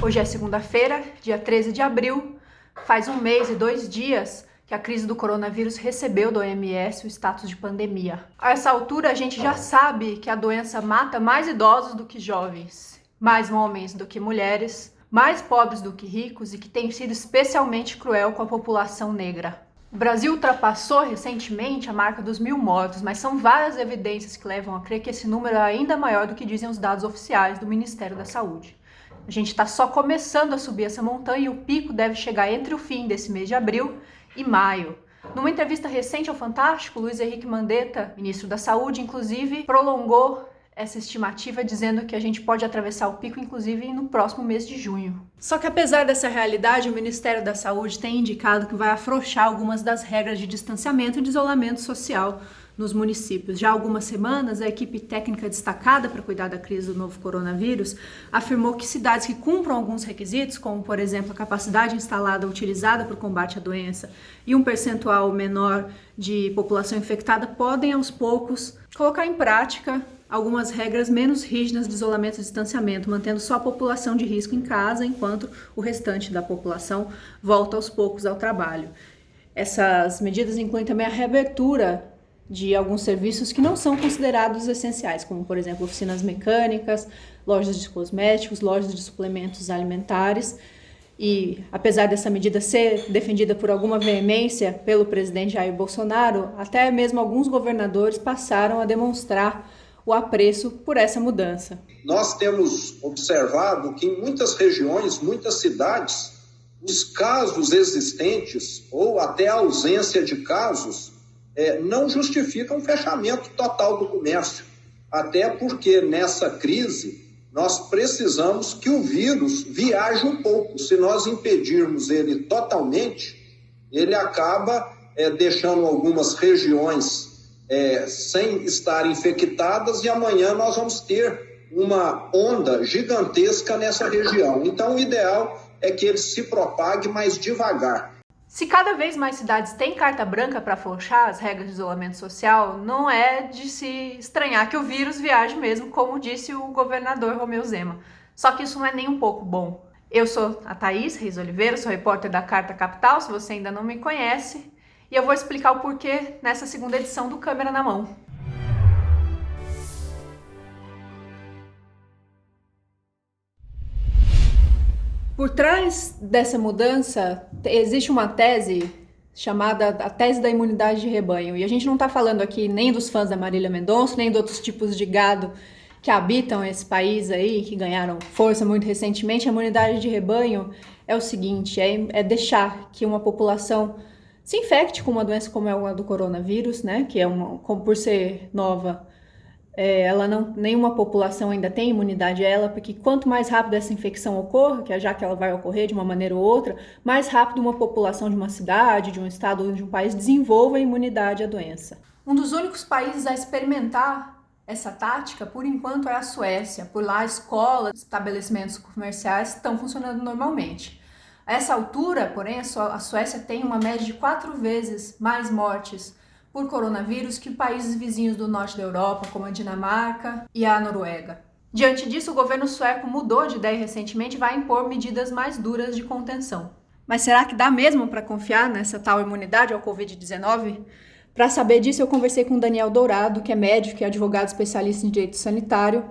Hoje é segunda-feira, dia 13 de abril, faz 1 mês e 2 dias que a crise do coronavírus recebeu da OMS o status de pandemia. A essa altura, a gente já sabe que a doença mata mais idosos do que jovens, mais homens do que mulheres, mais pobres do que ricos e que tem sido especialmente cruel com a população negra. O Brasil ultrapassou recentemente a marca dos 1.000 mortos, mas são várias evidências que levam a crer que esse número é ainda maior do que dizem os dados oficiais do Ministério da Saúde. A gente está só começando a subir essa montanha e o pico deve chegar entre o fim desse mês de abril e maio. Numa entrevista recente ao Fantástico, Luiz Henrique Mandetta, ministro da Saúde, inclusive, prolongou essa estimativa dizendo que a gente pode atravessar o pico, inclusive, no próximo mês de junho. Só que apesar dessa realidade, o Ministério da Saúde tem indicado que vai afrouxar algumas das regras de distanciamento e de isolamento social nos municípios. Já há algumas semanas, a equipe técnica destacada para cuidar da crise do novo coronavírus afirmou que cidades que cumpram alguns requisitos, como, por exemplo, a capacidade instalada utilizada para o combate à doença e um percentual menor de população infectada, podem, aos poucos, colocar em prática algumas regras menos rígidas de isolamento e distanciamento, mantendo só a população de risco em casa, enquanto o restante da população volta aos poucos ao trabalho. Essas medidas incluem também a reabertura de alguns serviços que não são considerados essenciais, como, por exemplo, oficinas mecânicas, lojas de cosméticos, lojas de suplementos alimentares. E, apesar dessa medida ser defendida por alguma veemência pelo presidente Jair Bolsonaro, até mesmo alguns governadores passaram a demonstrar o apreço por essa mudança. Nós temos observado que em muitas regiões, muitas cidades, os casos existentes ou até a ausência de casos não justificam o fechamento total do comércio. Até porque nessa crise nós precisamos que o vírus viaje um pouco. Se nós impedirmos ele totalmente, ele acaba deixando algumas regiões sem estar infectadas e amanhã nós vamos ter uma onda gigantesca nessa região. Então, o ideal é que ele se propague mais devagar. Se cada vez mais cidades têm carta branca para afrouxar as regras de isolamento social, não é de se estranhar que o vírus viaje mesmo, como disse o governador Romeu Zema. Só que isso não é nem um pouco bom. Eu sou a Thaís Reis Oliveira, sou repórter da Carta Capital, se você ainda não me conhece, e eu vou explicar o porquê nessa segunda edição do Câmera na Mão. Por trás dessa mudança, existe uma tese chamada a tese da imunidade de rebanho. E a gente não está falando aqui nem dos fãs da Marília Mendonça, nem de outros tipos de gado que habitam esse país aí, que ganharam força muito recentemente. A imunidade de rebanho é o seguinte, é deixar que uma população se infecte com uma doença como é a do coronavírus, né? Que como por ser nova, nenhuma população ainda tem imunidade a ela, porque quanto mais rápido essa infecção ocorra, já que ela vai ocorrer de uma maneira ou outra, mais rápido uma população de uma cidade, de um estado ou de um país desenvolva a imunidade à doença. Um dos únicos países a experimentar essa tática, por enquanto, é a Suécia. Por lá, escolas, estabelecimentos comerciais estão funcionando normalmente. A essa altura, porém, a Suécia tem uma média de 4 vezes mais mortes por coronavírus que países vizinhos do norte da Europa, como a Dinamarca e a Noruega. Diante disso, o governo sueco mudou de ideia recentemente e vai impor medidas mais duras de contenção. Mas será que dá mesmo para confiar nessa tal imunidade ao Covid-19? Para saber disso, eu conversei com o Daniel Dourado, que é médico e advogado especialista em direito sanitário,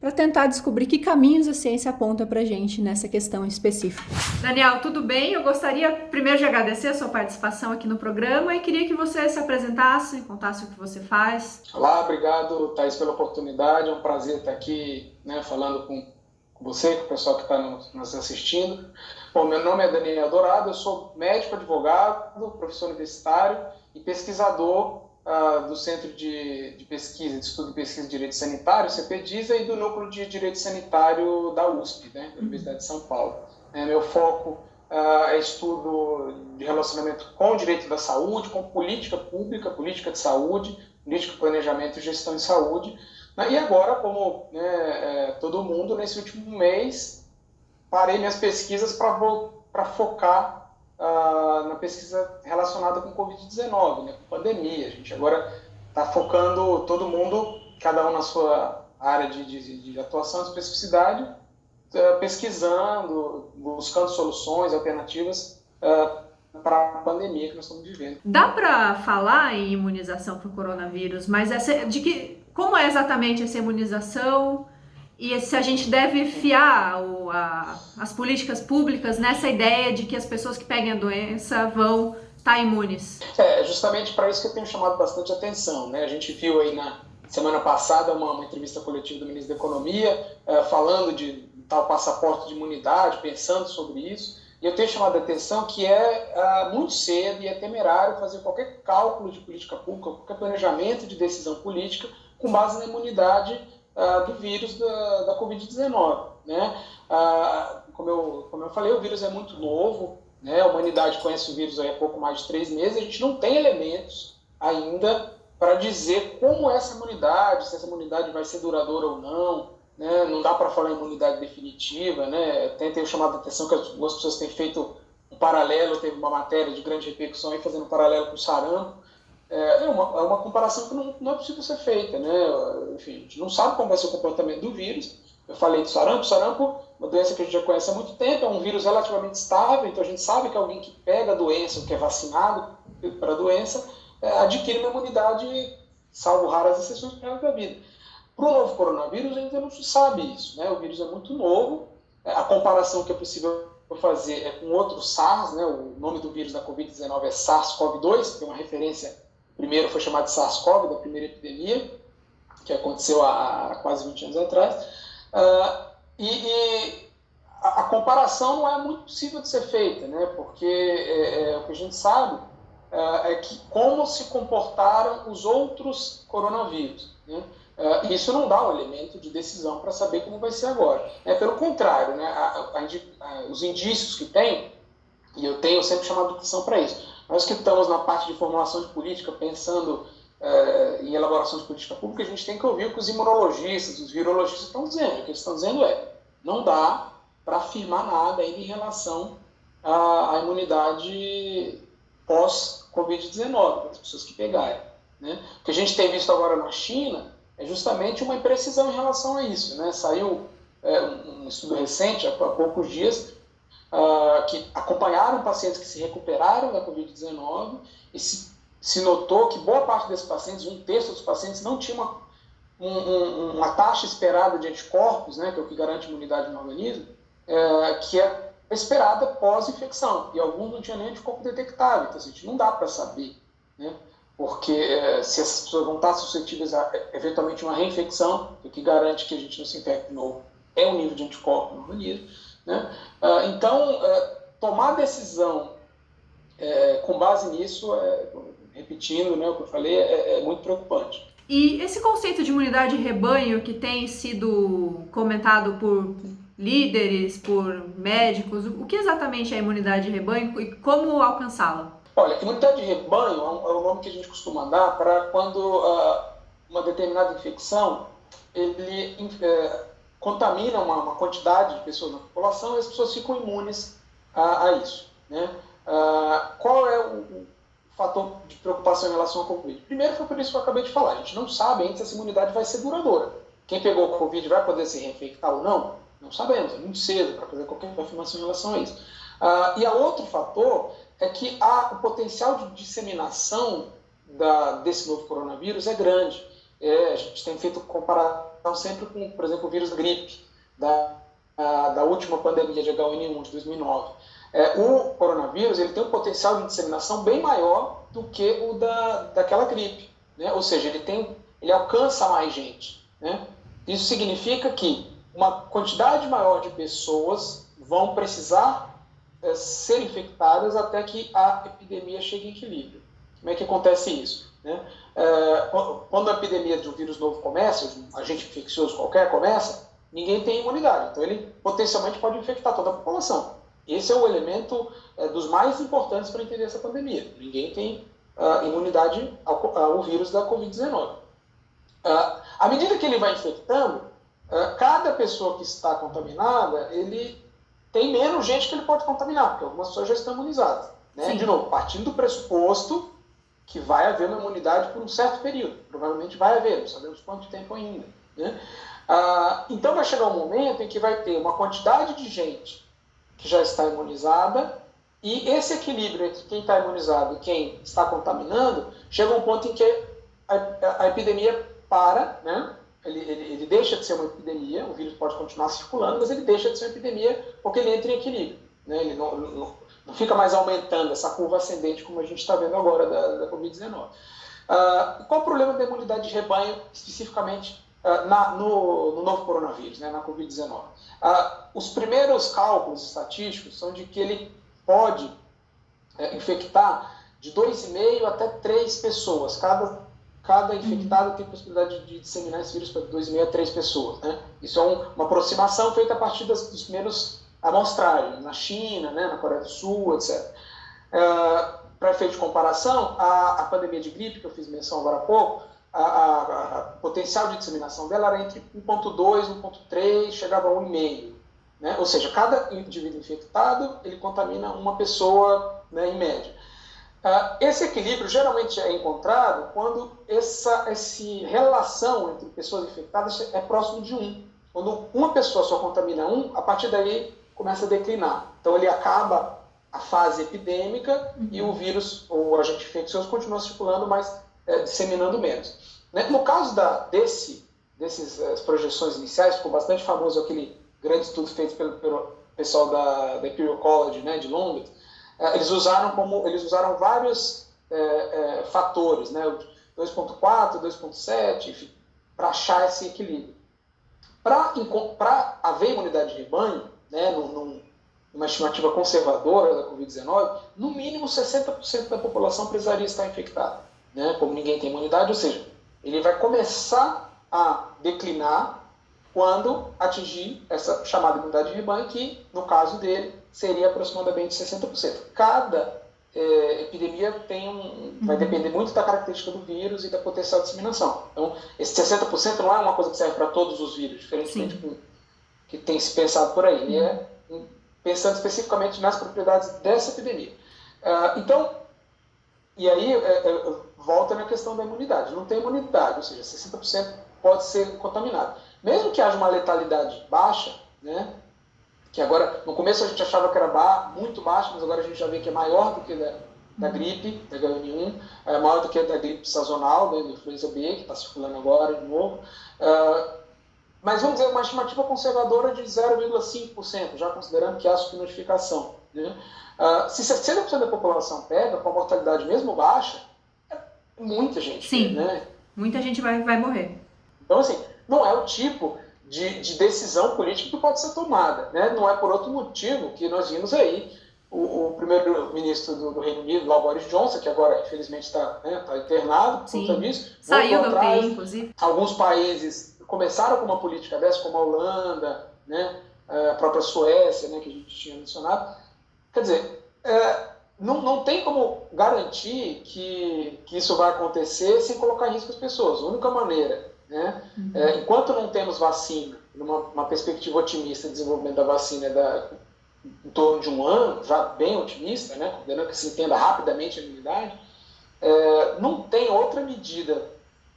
para tentar descobrir que caminhos a ciência aponta para a gente nessa questão específica. Daniel, tudo bem? Eu gostaria primeiro de agradecer a sua participação aqui no programa e queria que você se apresentasse, contasse o que você faz. Olá, obrigado, Thaís, pela oportunidade. É um prazer estar aqui, falando com você, com o pessoal que está nos assistindo. Bom, meu nome é Daniel Dourado, eu sou médico, advogado, professor universitário e pesquisador do Centro de Pesquisa, de Estudo e Pesquisa de Direito Sanitário, CPDISA, e do Núcleo de Direito Sanitário da USP, da Universidade de São Paulo. Meu foco é estudo de relacionamento com o direito da saúde, com política pública, política de saúde, política de planejamento e gestão em saúde. E agora, como todo mundo, nesse último mês, parei minhas pesquisas para focar na pesquisa relacionada com Covid-19, com pandemia. A gente agora está focando todo mundo, cada um na sua área de atuação, especificidade, pesquisando, buscando soluções, alternativas para a pandemia que nós estamos vivendo. Dá para falar em imunização para o coronavírus, mas como é exatamente essa imunização e se a gente deve fiar as políticas públicas nessa ideia de que as pessoas que peguem a doença vão estar imunes? É justamente para isso que eu tenho chamado bastante atenção, né? A gente viu aí na semana passada uma entrevista coletiva do ministro da Economia falando de tal passaporte de imunidade, pensando sobre isso. E eu tenho chamado a atenção que é muito cedo e é temerário fazer qualquer cálculo de política pública, qualquer planejamento de decisão política com base na imunidade do vírus da Covid-19. Né? Como eu falei, o vírus é muito novo, né? A humanidade conhece o vírus há pouco mais de 3 meses, a gente não tem elementos ainda para dizer como essa imunidade, se essa imunidade vai ser duradoura ou não, né? Não dá para falar em imunidade definitiva, né? Tenho chamado a atenção que algumas pessoas têm feito um paralelo, teve uma matéria de grande repercussão aí fazendo um paralelo com o sarampo. É uma comparação que não é possível ser feita, né? Enfim, a gente não sabe como vai ser o comportamento do vírus. Eu falei do sarampo. Sarampo, uma doença que a gente já conhece há muito tempo, é um vírus relativamente estável, então a gente sabe que alguém que pega a doença, ou que é vacinado para a doença, adquire uma imunidade, salvo raras exceções, para a vida. Para o novo coronavírus, ainda não se sabe isso, né? O vírus é muito novo, a comparação que é possível fazer é com outro SARS, né? O nome do vírus da Covid-19 é SARS-CoV-2, que é uma referência, primeiro foi chamado de SARS-CoV, da primeira epidemia, que aconteceu há quase 20 anos atrás, e a comparação não é muito possível de ser feita, né? Porque o que a gente sabe é que como se comportaram os outros coronavírus, né? Isso não dá um elemento de decisão para saber como vai ser agora. Pelo contrário, né? Os indícios que tem, e eu tenho sempre chamado atenção para isso, nós que estamos na parte de formulação de política, pensando em elaboração de política pública, a gente tem que ouvir o que os imunologistas, os virologistas estão dizendo. O que eles estão dizendo não dá para afirmar nada ainda em relação à imunidade pós-Covid-19, das pessoas que pegarem. Né? O que a gente tem visto agora na China é justamente uma imprecisão em relação a isso. Né? Saiu um estudo recente, há poucos dias, que acompanharam pacientes que se recuperaram da Covid-19 e se notou que boa parte desses pacientes, 1/3 dos pacientes, não tinha uma taxa esperada de anticorpos, né, que é o que garante imunidade no organismo, que é esperada pós-infecção. E alguns não tinham nem anticorpo detectável. Então, assim, não dá para saber, né? Porque se essas pessoas vão estar suscetíveis a, eventualmente, uma reinfecção, o que garante que a gente não se infecte de novo é o nível de anticorpo no organismo. Né? Então, tomar decisão com base nisso, repetindo, né, o que eu falei, é muito preocupante. E esse conceito de imunidade de rebanho que tem sido comentado por líderes, por médicos, o que exatamente é imunidade de rebanho e como alcançá-la? Olha, imunidade de rebanho é o nome que a gente costuma dar para quando uma determinada infecção contamina uma quantidade de pessoas na população e as pessoas ficam imunes a isso. Né? Qual é o fator de preocupação em relação ao Covid? Primeiro foi por isso que eu acabei de falar. A gente não sabe ainda se essa imunidade vai ser duradoura. Quem pegou o Covid vai poder se reinfectar ou não? Não sabemos, é muito cedo para fazer qualquer afirmação em relação a isso. E a outro fator é que o potencial de disseminação desse novo coronavírus é grande. A gente tem feito comparação sempre com, por exemplo, o vírus da gripe, da última pandemia de H1N1 de 2009. O coronavírus ele tem um potencial de disseminação bem maior do que o daquela gripe. Né? Ou seja, ele alcança mais gente. Né? Isso significa que uma quantidade maior de pessoas vão precisar ser infectadas até que a epidemia chegue em equilíbrio. Como é que acontece isso? Né? Quando a epidemia de um vírus novo começa, um agente infeccioso qualquer começa, ninguém tem imunidade. Então ele potencialmente pode infectar toda a população. Esse é o elemento dos mais importantes para entender essa pandemia. Ninguém tem imunidade ao vírus da Covid-19. À medida que ele vai infectando, cada pessoa que está contaminada, ele tem menos gente que ele pode contaminar, porque algumas pessoas já estão imunizadas. Né? De novo, partindo do pressuposto que vai haver uma imunidade por um certo período. Provavelmente vai haver, não sabemos quanto tempo ainda. Né? Então vai chegar um momento em que vai ter uma quantidade de gente que já está imunizada, e esse equilíbrio entre quem está imunizado e quem está contaminando, chega a um ponto em que a epidemia para, né? Ele deixa de ser uma epidemia, o vírus pode continuar circulando, mas ele deixa de ser uma epidemia porque ele entra em equilíbrio, né? Ele não fica mais aumentando essa curva ascendente como a gente está vendo agora da Covid-19. Qual o problema da imunidade de rebanho, especificamente no novo coronavírus, né, na Covid-19? Os primeiros cálculos estatísticos são de que ele pode infectar de 2,5 até 3 pessoas. Cada infectado tem possibilidade de disseminar esse vírus para 2,5 a 3 pessoas. Né? Isso é uma aproximação feita a partir dos primeiros amostragens, na China, né, na Coreia do Sul, etc. Para efeito de comparação, a pandemia de gripe, que eu fiz menção agora há pouco, a potencial de disseminação dela era entre 1,2 e 1,3, chegava a 1,5. Né? Ou seja, cada indivíduo infectado, ele contamina uma pessoa, né, em média. Esse equilíbrio geralmente é encontrado quando essa relação entre pessoas infectadas é próximo de 1. Quando uma pessoa só contamina 1, a partir daí começa a declinar. Então ele acaba a fase epidêmica e o vírus, o agente infeccioso, continua circulando, mas disseminando menos. Né? No caso dessas projeções iniciais, ficou bastante famoso aquele grande estudo feito pelo pessoal da Imperial College, né, de Londres. Eles usaram vários fatores, né, 2,4, 2,7, enfim, para achar esse equilíbrio. Para haver imunidade de rebanho, né, numa estimativa conservadora da Covid-19, no mínimo 60% da população precisaria estar infectada. Né, como ninguém tem imunidade, ou seja, ele vai começar a declinar quando atingir essa chamada imunidade de rebanho, que, no caso dele, seria aproximadamente 60%. Cada epidemia vai depender muito da característica do vírus e da potencial disseminação. Então, esse 60% não é uma coisa que serve para todos os vírus, diferentemente do que tem se pensado por aí. Ele é pensando especificamente nas propriedades dessa epidemia. Então, e aí volta na questão da imunidade. Não tem imunidade, ou seja, 60% pode ser contaminado. Mesmo que haja uma letalidade baixa, né, que agora, no começo a gente achava que era muito baixa, mas agora a gente já vê que é maior do que da gripe, da H1N1, é maior do que a da gripe sazonal, da influenza B, que está circulando agora de novo. Mas vamos dizer, uma estimativa conservadora de 0,5%, já considerando que há subnotificação. Né? Se 60% da população pega, com a mortalidade mesmo baixa, é muita gente. Sim, né? Muita gente vai morrer. Então, assim, não é o tipo de decisão política que pode ser tomada. Né? Não é por outro motivo que nós vimos aí o primeiro-ministro do Reino Unido, lá, Boris Johnson, que agora, infelizmente, está internado por conta disso. Saiu do UTI, inclusive. Alguns países começaram com uma política dessa, como a Holanda, né? A própria Suécia, né? Que a gente tinha mencionado. Quer dizer, não tem como garantir que isso vai acontecer sem colocar em risco as pessoas. A única maneira, né? Enquanto não temos vacina, numa perspectiva otimista de desenvolvimento da vacina em torno de 1 ano, já bem otimista, né? Considerando que se entenda rapidamente a imunidade, não tem outra medida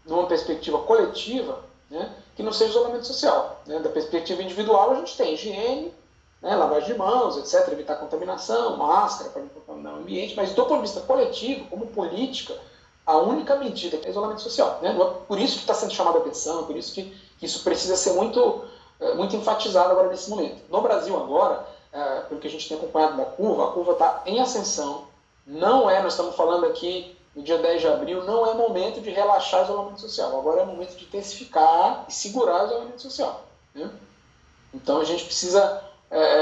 numa perspectiva coletiva, né, que não seja isolamento social. Né? Da perspectiva individual, a gente tem higiene, né, lavagem de mãos, etc., evitar contaminação, máscara para não contaminar o ambiente, mas do ponto de vista coletivo, como política, a única medida é isolamento social. Né? Por isso que está sendo chamada a atenção, por isso que isso precisa ser muito enfatizado agora nesse momento. No Brasil agora, pelo que a gente tem acompanhado da curva, a curva está em ascensão. Nós estamos falando aqui no dia 10 de abril, não é momento de relaxar o isolamento social. Agora é momento de intensificar e segurar o isolamento social. Né? Então a gente precisa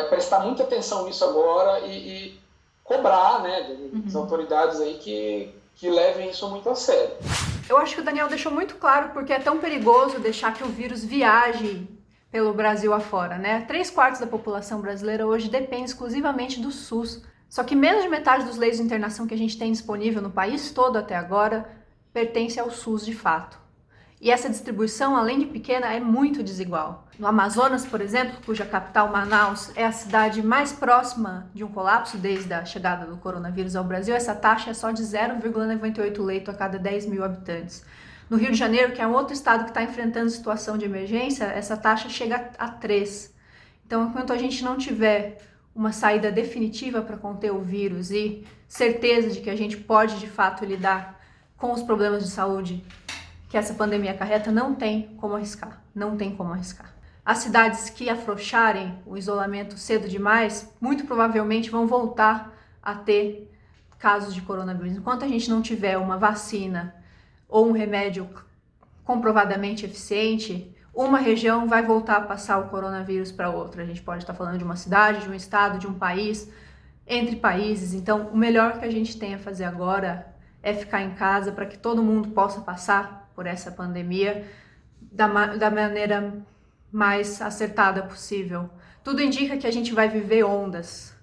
prestar muita atenção nisso agora e cobrar, né, das autoridades aí que levem isso muito a sério. Eu acho que o Daniel deixou muito claro porque é tão perigoso deixar que o vírus viaje pelo Brasil afora, né? 3/4 da população brasileira hoje depende exclusivamente do SUS. Só que menos de metade dos leitos de internação que a gente tem disponível no país todo até agora pertence ao SUS de fato. E essa distribuição, além de pequena, é muito desigual. No Amazonas, por exemplo, cuja capital, Manaus, é a cidade mais próxima de um colapso desde a chegada do coronavírus ao Brasil, essa taxa é só de 0,98 leito a cada 10 mil habitantes. No Rio de Janeiro, que é um outro estado que está enfrentando situação de emergência, essa taxa chega a 3. Então, enquanto a gente não tiver uma saída definitiva para conter o vírus e certeza de que a gente pode, de fato, lidar com os problemas de saúde que essa pandemia acarreta, não tem como arriscar. Não tem como arriscar. As cidades que afrouxarem o isolamento cedo demais, muito provavelmente vão voltar a ter casos de coronavírus. Enquanto a gente não tiver uma vacina ou um remédio comprovadamente eficiente, uma região vai voltar a passar o coronavírus para outra. A gente pode estar falando de uma cidade, de um estado, de um país, entre países. Então, o melhor que a gente tem a fazer agora é ficar em casa para que todo mundo possa passar por essa pandemia da maneira mais acertada possível. Tudo indica que a gente vai viver ondas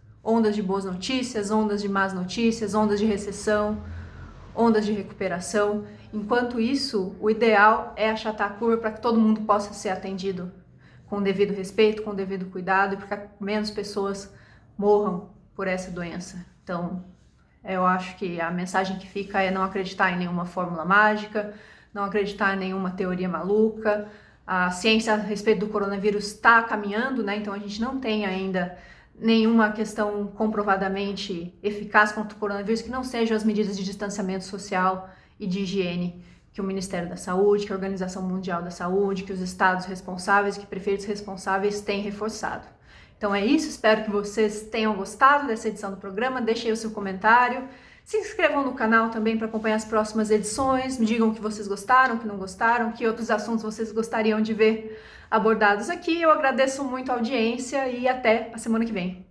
de boas notícias, ondas de más notícias, ondas de recessão, ondas de recuperação. Enquanto isso, o ideal é achatar a curva para que todo mundo possa ser atendido com o devido respeito, com o devido cuidado e para que menos pessoas morram por essa doença. Então, eu acho que a mensagem que fica é não acreditar em nenhuma fórmula mágica, não acreditar em nenhuma teoria maluca. A ciência a respeito do coronavírus está caminhando, né? Então a gente não tem ainda nenhuma questão comprovadamente eficaz contra o coronavírus que não sejam as medidas de distanciamento social e de higiene que o Ministério da Saúde, que a Organização Mundial da Saúde, que os estados responsáveis, que prefeitos responsáveis têm reforçado. Então é isso, espero que vocês tenham gostado dessa edição do programa, deixem aí o seu comentário, se inscrevam no canal também para acompanhar as próximas edições, me digam o que vocês gostaram, o que não gostaram, que outros assuntos vocês gostariam de ver abordados aqui. Eu agradeço muito a audiência e até a semana que vem.